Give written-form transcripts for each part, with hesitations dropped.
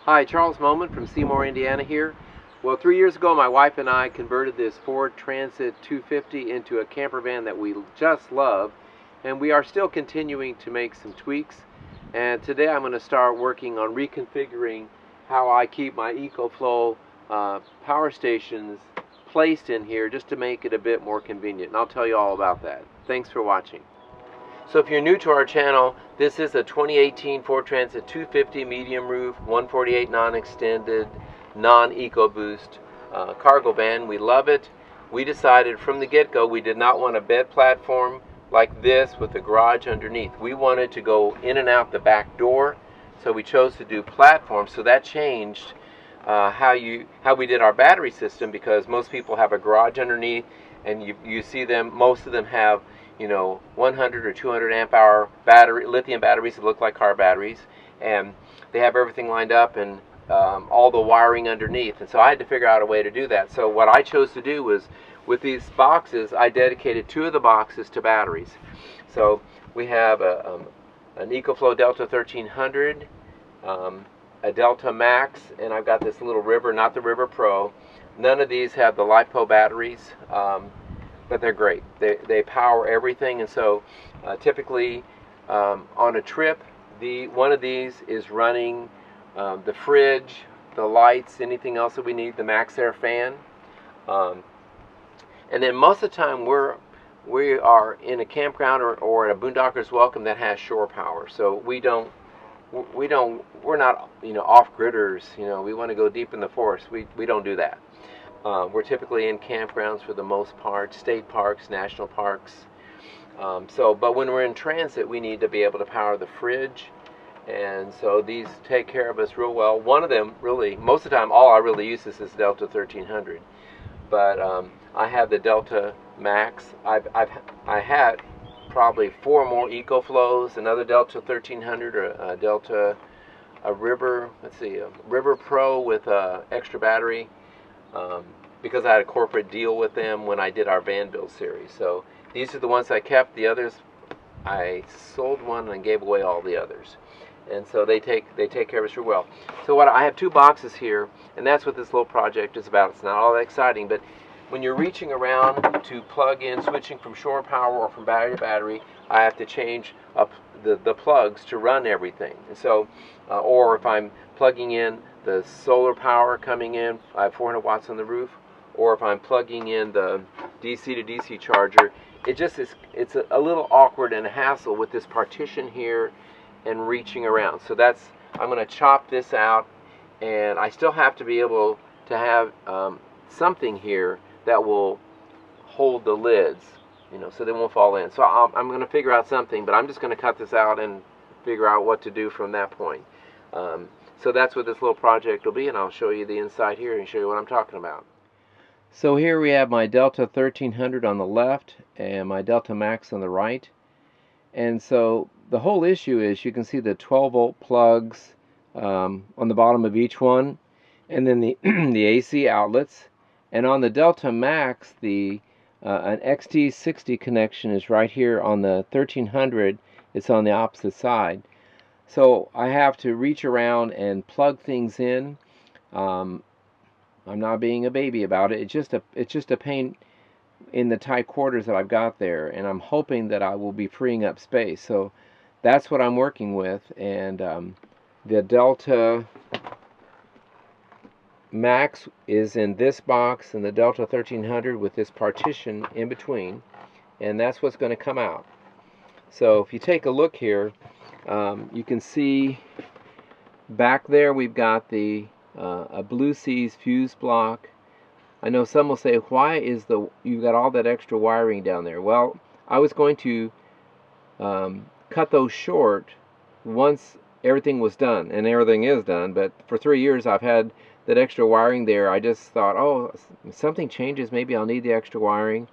Hi, Charles Moman from Seymour, Indiana here. Well, 3 years ago, my wife and I converted this Ford Transit 250 into a camper van that we just love, and we are still continuing to make some tweaks. And today I'm going to start working on reconfiguring how I keep my EcoFlow power stations placed in here just to make it a bit more convenient. And I'll tell you all about that. Thanks for watching. So if you're new to our channel, this is a 2018 Ford Transit 250 medium roof, 148 non-extended, non-EcoBoost cargo van. We love it. We decided from the get-go we did not want a bed platform like this with a garage underneath. We wanted to go in and out the back door, so we chose to do platforms. So that changed how we did our battery system, because most people have a garage underneath, and you see them, most of them have 100 or 200 amp hour lithium batteries that look like car batteries, and they have everything lined up and all the wiring underneath. And so I had to figure out a way to do that. So what I chose to do was, with these boxes, I dedicated 2 of the boxes to batteries. So we have an EcoFlow Delta 1300, a Delta Max, and I've got this little River, not the River Pro. None of these have the LiPo batteries, but they're great. They power everything. And so typically on a trip, one of these is running the fridge, the lights, anything else that we need, the Max Air fan. And then most of the time we are in a campground or in a Boondocker's Welcome that has shore power. So we're not off-gridders. We want to go deep in the forest. We don't do that. We're typically in campgrounds for the most part, state parks, national parks. But when we're in transit, we need to be able to power the fridge, and so these take care of us real well. One of them, really, most of the time, all I really use is this Delta 1300. But I have the Delta Max. I had probably 4 more EcoFlows, another Delta 1300, a River, a River Pro with extra battery. Because I had a corporate deal with them when I did our van build series. So these are the ones I kept. The others, I sold one and gave away all the others. And so they take care of us real well. So I have 2 boxes here, and that's what this little project is about. It's not all that exciting, but when you're reaching around to plug in, switching from shore power or from battery to battery, I have to change up the plugs to run everything. And so, or if I'm plugging in the solar power coming in, I have 400 watts on the roof, or if I'm plugging in the DC to DC charger, it's a little awkward and a hassle with this partition here and reaching around. So I'm going to chop this out, and I still have to be able to have something here that will hold the lids, so they won't fall in. So I'm going to figure out something, but I'm just going to cut this out and figure out what to do from that point. So that's what this little project will be, and I'll show you the inside here and show you what I'm talking about. So here we have my Delta 1300 on the left and my Delta Max on the right. And so the whole issue is, you can see the 12-volt plugs on the bottom of each one, and then the the AC outlets. And on the Delta Max, an XT60 connection is right here. On the 1300, it's on the opposite side. So I have to reach around and plug things in. I'm not being a baby about it. It's just a pain in the tight quarters that I've got there, and I'm hoping that I will be freeing up space. So that's what I'm working with. And the Delta Max is in this box, and the Delta 1300 with this partition in between, and that's what's going to come out. So if you take a look here, you can see back there we've got a Blue Seas fuse block. I know some will say, why is you've got all that extra wiring down there? Well, I was going to cut those short once everything was done, and everything is done, but for 3 years I've had that extra wiring there. I just thought, oh, if something changes, maybe I'll need the extra wiring.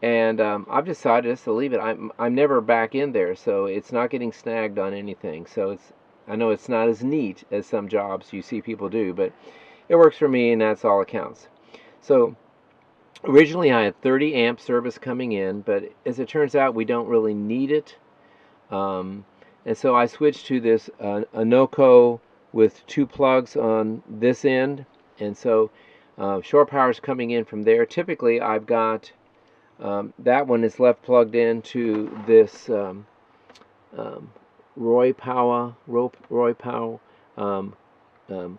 And I've decided just to leave it. I'm never back in there, so it's not getting snagged on anything. So I know it's not as neat as some jobs you see people do, but it works for me, and that's all that counts. So originally I had 30 amp service coming in, but as it turns out, we don't really need it. And so I switched to this Anoco with 2 plugs on this end, and so shore power is coming in from there. Typically I've got that one is left plugged into this Roy Power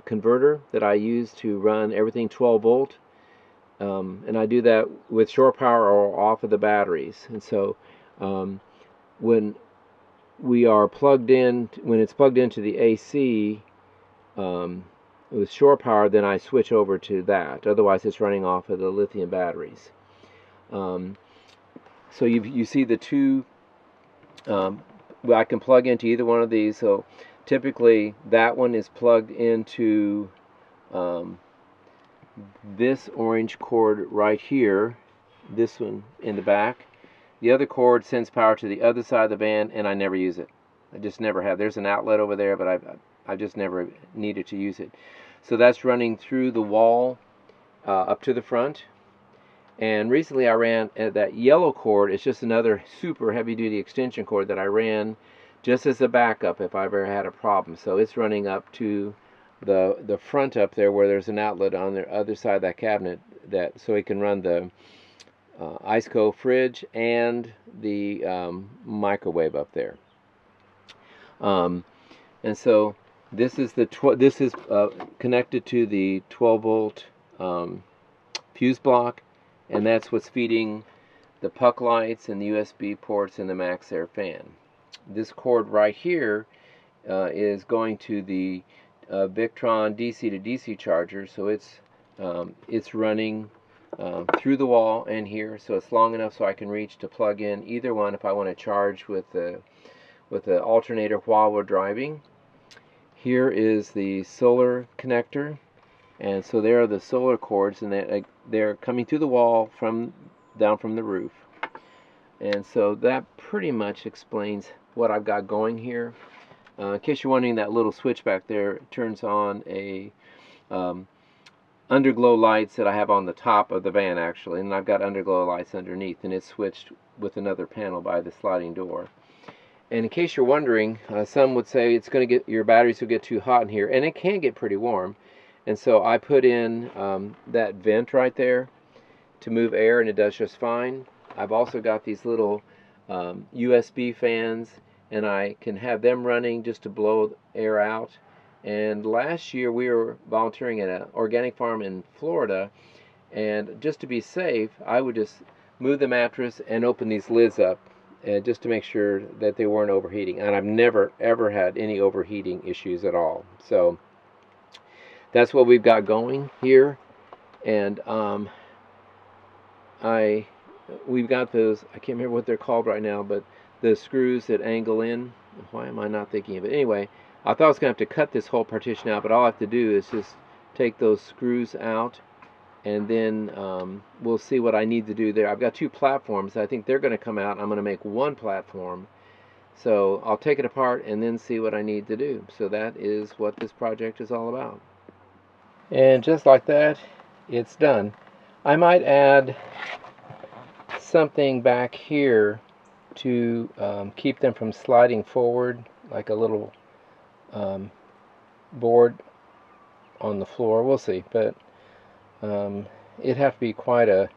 converter that I use to run everything 12 volt, and I do that with shore power or off of the batteries. And so when we are plugged in, when it's plugged into the AC with shore power, then I switch over to that. Otherwise it's running off of the lithium batteries. So you see the two, I can plug into either one of these. So typically that one is plugged into this orange cord right here, this one in the back. The other cord sends power to the other side of the van, and I never use it. I just never have. There's an outlet over there, but I've just never needed to use it. So that's running through the wall up to the front. And recently I ran that yellow cord. It's just another super heavy-duty extension cord that I ran just as a backup if I ever had a problem. So it's running up to the front up there where there's an outlet on the other side of that cabinet, so it can run the ice-cold fridge and the microwave up there. And so this is connected to the 12 volt fuse block, and that's what's feeding the puck lights and the USB ports and the Max Air fan. This cord right here is going to the Victron DC to DC charger, so it's running through the wall and here, so it's long enough so I can reach to plug in either one if I want to charge with the alternator while we're driving. Here is the solar connector, and so there are the solar cords, and they're coming through the wall down from the roof. And so that pretty much explains what I've got going here. In case you're wondering, that little switch back there turns on a underglow lights that I have on the top of the van, actually, and I've got underglow lights underneath, and it's switched with another panel by the sliding door. And in case you're wondering, some would say it's going to get, your batteries will get too hot in here, and it can get pretty warm. And so I put in that vent right there to move air, and it does just fine. I've also got these little USB fans, and I can have them running just to blow air out. And last year we were volunteering at an organic farm in Florida, and just to be safe, I would just move the mattress and open these lids up just to make sure that they weren't overheating. And I've never ever had any overheating issues at all. So that's what we've got going here. And we've got those, I can't remember what they're called right now, but the screws that angle in. Why am I not thinking of it? Anyway, I thought I was going to have to cut this whole partition out, but all I have to do is just take those screws out, and then we'll see what I need to do there. I've got 2 platforms. I think they're going to come out. I'm going to make 1 platform. So I'll take it apart and then see what I need to do. So that is what this project is all about. And just like that, it's done. I might add something back here to keep them from sliding forward, like a little board on the floor. We'll see, but it'd have to be quite a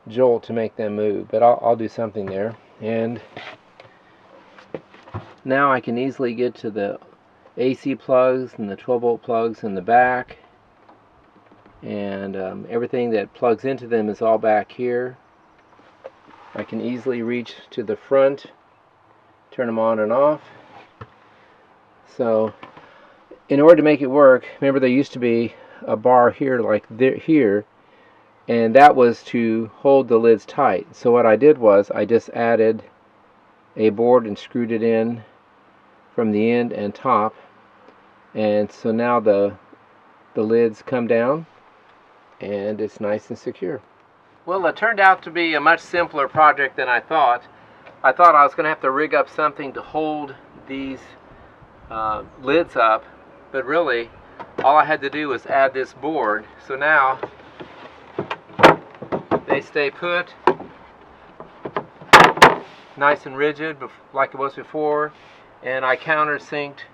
jolt to make them move, but I'll do something there. And now I can easily get to the AC plugs and the 12 volt plugs in the back, and everything that plugs into them is all back here. I can easily reach to the front, turn them on and off. So in order to make it work, remember there used to be a bar here, like here, and that was to hold the lids tight. So what I did was I just added a board and screwed it in from the end and top, and so now the lids come down and it's nice and secure. Well, it turned out to be a much simpler project than I thought. I thought I was going to have to rig up something to hold these lids up, but really all I had to do was add this board. So now they stay put, nice and rigid like it was before, and I countersinked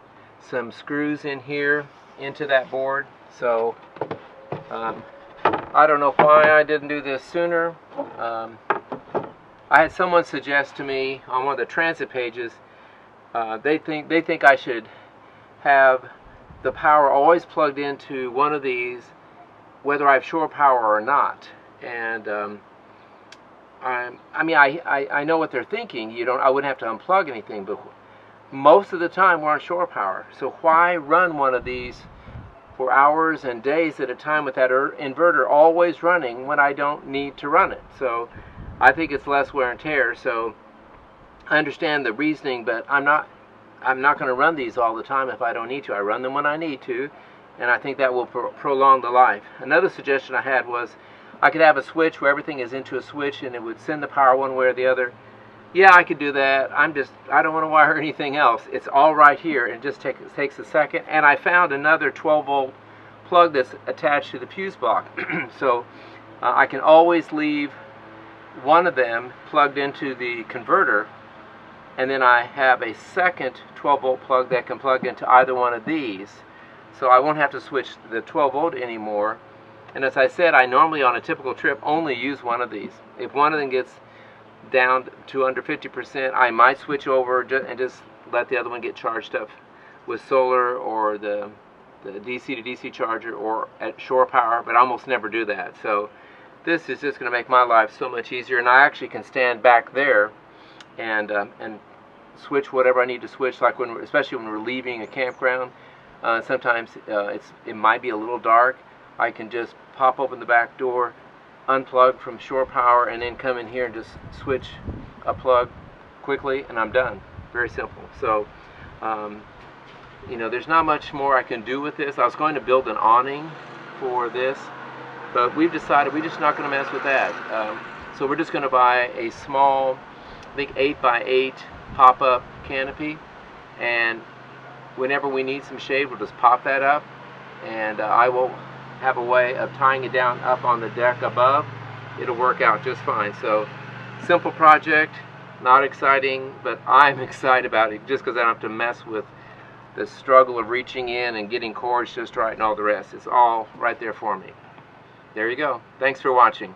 some screws in here into that board. So I don't know why I didn't do this sooner. I had someone suggest to me on one of the transit pages, they think I should have the power always plugged into one of these, whether I have shore power or not. And I mean, I know what they're thinking. I wouldn't have to unplug anything, but most of the time we're on shore power. So why run one of these for hours and days at a time with that inverter always running when I don't need to run it? So I think it's less wear and tear. So I understand the reasoning, but I'm not going to run these all the time if I don't need to. I run them when I need to, and I think that will prolong the life. Another suggestion I had was I could have a switch where everything is into a switch and it would send the power one way or the other. Yeah, I could do that. I don't want to wire anything else. It's all right here, and it just takes a second. And I found another 12-volt plug that's attached to the fuse block. So I can always leave one of them plugged into the converter, and then I have a second 12-volt plug that can plug into either one of these. So I won't have to switch the 12-volt anymore. And as I said, I normally on a typical trip only use one of these. If one of them gets down to under 50%, I might switch over and just let the other one get charged up with solar or the DC to DC charger or at shore power, but I almost never do that. So this is just going to make my life so much easier, and I actually can stand back there and switch whatever I need to switch, like especially when we're leaving a campground. Sometimes it might be a little dark. I can just pop open the back door, unplug from shore power, and then come in here and just switch a plug quickly, and I'm done. Very simple. So there's not much more I can do with this. I was going to build an awning for this, but we've decided we're just not going to mess with that. So we're just going to buy a small, I think 8x8 pop-up canopy, and whenever we need some shade, we'll just pop that up, and I will have a way of tying it down up on the deck above. It'll work out just fine. So simple project, not exciting, but I'm excited about it just because I don't have to mess with the struggle of reaching in and getting cords just right and all the rest. It's all right there for me. There you go. Thanks for watching.